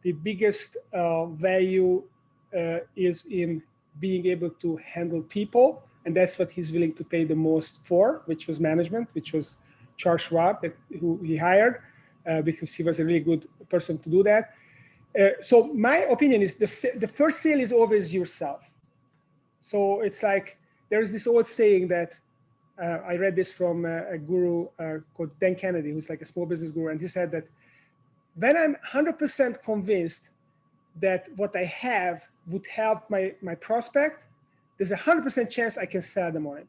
Speaker 2: the biggest value is in being able to handle people, and that's what he's willing to pay the most for, which was management, which was Charles Schwab, who he hired because he was a really good person to do that. So my opinion is the first sale is always yourself. So it's like, there's this old saying that I read this from a guru called Dan Kennedy, who's like a small business guru, and he said that when I'm 100% convinced that what I have would help my prospect, there's a 100% chance I can sell them on it.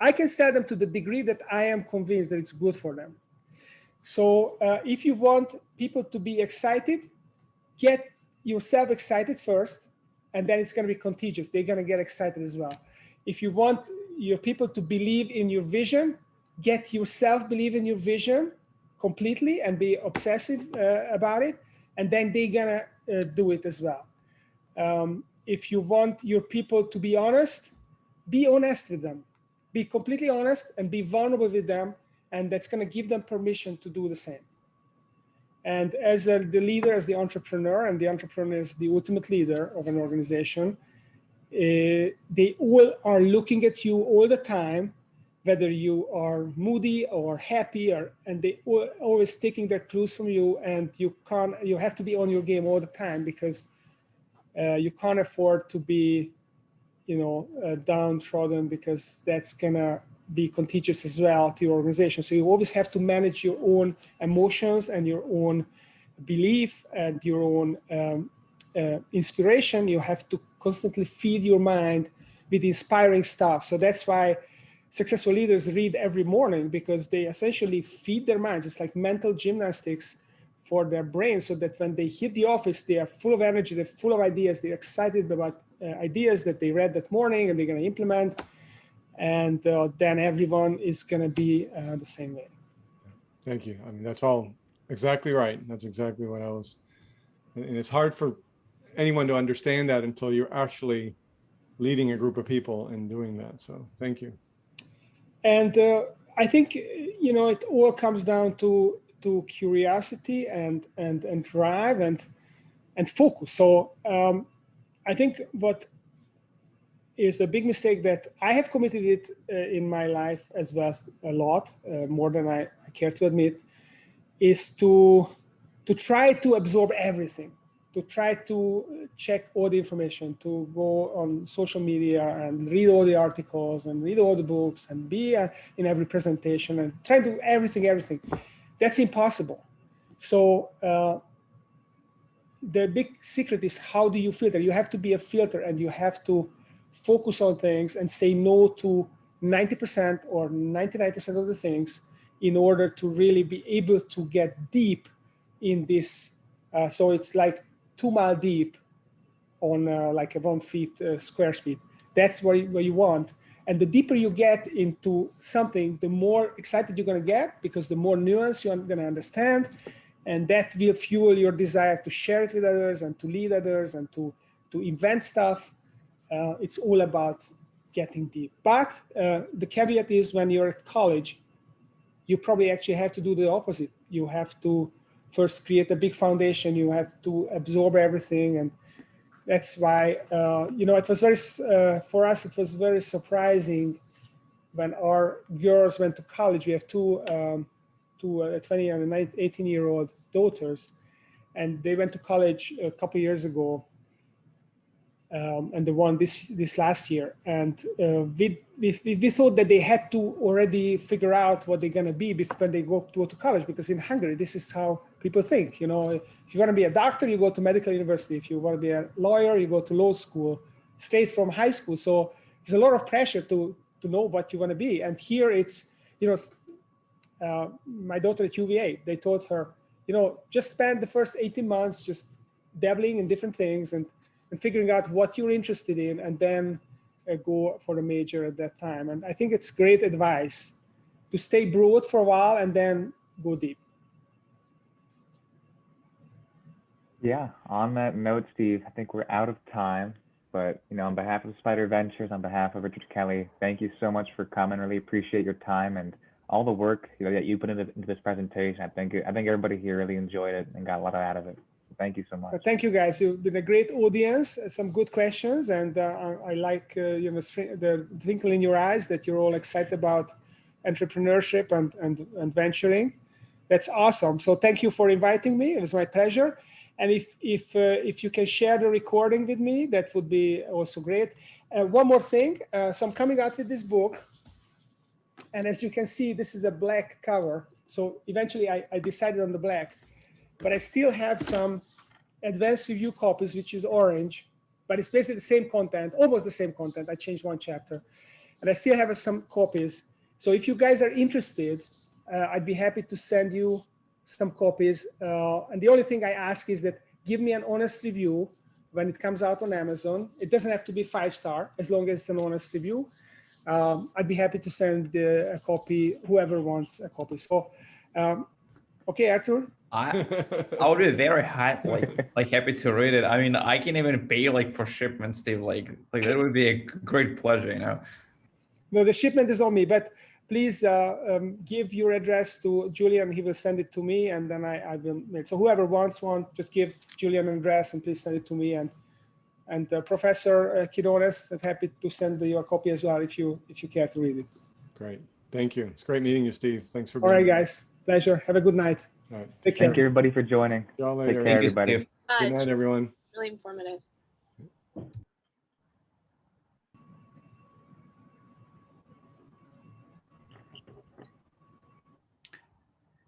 Speaker 2: I can sell them to the degree that I am convinced that it's good for them. So if you want people to be excited, get yourself excited first, and then it's going to be contagious. They're going to get excited as well. If you want your people to believe in your vision, get yourself believe in your vision completely and be obsessive about it, and then they're going to do it as well. If you want your people to be honest with them. Be completely honest and be vulnerable with them, and that's going to give them permission to do the same. And as the leader, as the entrepreneur, and the entrepreneur is the ultimate leader of an organization, they all are looking at you all the time, whether you are moody or happy, and they always taking their clues from you, and you have to be on your game all the time, because you can't afford to be, downtrodden, because that's gonna be contagious as well to your organization. So you always have to manage your own emotions and your own belief and your own inspiration. You have to constantly feed your mind with inspiring stuff. So that's why successful leaders read every morning, because they essentially feed their minds. It's like mental gymnastics for their brain, so that when they hit the office, they are full of energy, they're full of ideas, they're excited about ideas that they read that morning and they're going to implement. And then everyone is going to be the same way.
Speaker 4: Thank you. I mean, that's all exactly right. That's exactly what I was, and it's hard for anyone to understand that until you're actually leading a group of people and doing that. So thank you. And
Speaker 2: I think, it all comes down to curiosity and drive and focus. So I think what is a big mistake that I have committed it in my life as well, a lot more than I care to admit, is to try to absorb everything, to try to check all the information, to go on social media and read all the articles and read all the books and be in every presentation and try to do everything. That's impossible. So the big secret is, how do you filter? You have to be a filter, and you have to focus on things and say no to 90% or 99% of the things in order to really be able to get deep in this. So it's like 2 miles deep on like a 1 square feet. That's where you want. And the deeper you get into something, the more excited you're going to get, because the more nuance you're going to understand. And that will fuel your desire to share it with others and to lead others and to invent stuff. It's all about getting deep. But the caveat is, when you're at college, you probably actually have to do the opposite. You have to first create a big foundation. You have to absorb everything. And that's why, it was for us, it was very surprising when our girls went to college. We have two 20 and 18-year-old daughters, and they went to college a couple of years ago. And the one this last year, and we thought that they had to already figure out what they're going to be when they go to college, because in Hungary, this is how people think. If you want to be a doctor, you go to medical university. If you want to be a lawyer, you go to law school, straight from high school. So there's a lot of pressure to know what you want to be. And here it's, my daughter at UVA, they told her, just spend the first 18 months just dabbling in different things and figuring out what you're interested in, and then go for the major at that time. And I think it's great advice to stay broad for a while and then go deep.
Speaker 3: Yeah, on that note, Steve, I think we're out of time, but on behalf of Spider Ventures, on behalf of Richard Kelly, thank you so much for coming. Really appreciate your time and all the work that you put into this presentation. I think everybody here really enjoyed it and got a lot out of it. Thank you so much.
Speaker 2: Thank you, guys. You've been a great audience, some good questions, and I like the twinkle in your eyes that you're all excited about entrepreneurship and venturing. That's awesome. So thank you for inviting me. It was my pleasure. And if you can share the recording with me, that would be also great. One more thing. So I'm coming out with this book, and as you can see, this is a black cover. So eventually I decided on the black. But I still have some advanced review copies, which is orange, but it's basically the same content, almost the same content. I changed 1 chapter, and I still have some copies. So if you guys are interested, I'd be happy to send you some copies. And the only thing I ask is that give me an honest review when it comes out on Amazon. It doesn't have to be 5-star, as long as it's an honest review. I'd be happy to send a copy, whoever wants a copy. So, okay, Arthur.
Speaker 1: I would be very happy to read it. I mean, I can even pay for shipment, Steve. Like that would be a great pleasure,
Speaker 2: No, the shipment is on me, but please give your address to Julian. He will send it to me, and then I will mail. So whoever wants one, just give Julian an address and please send it to me. And Professor Quirones, I'm happy to send you a copy as well if you care to read it.
Speaker 4: Great. Thank you. It's great meeting you, Steve. Thanks for
Speaker 2: being here. All right, guys. Pleasure. Have a good night.
Speaker 4: All right.
Speaker 2: Take care.
Speaker 3: Thank you, everybody, for joining.
Speaker 4: See y'all later.
Speaker 3: Take care, everybody.
Speaker 4: Good night, everyone.
Speaker 5: Really informative.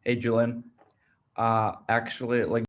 Speaker 1: Hey, Julian. Actually, like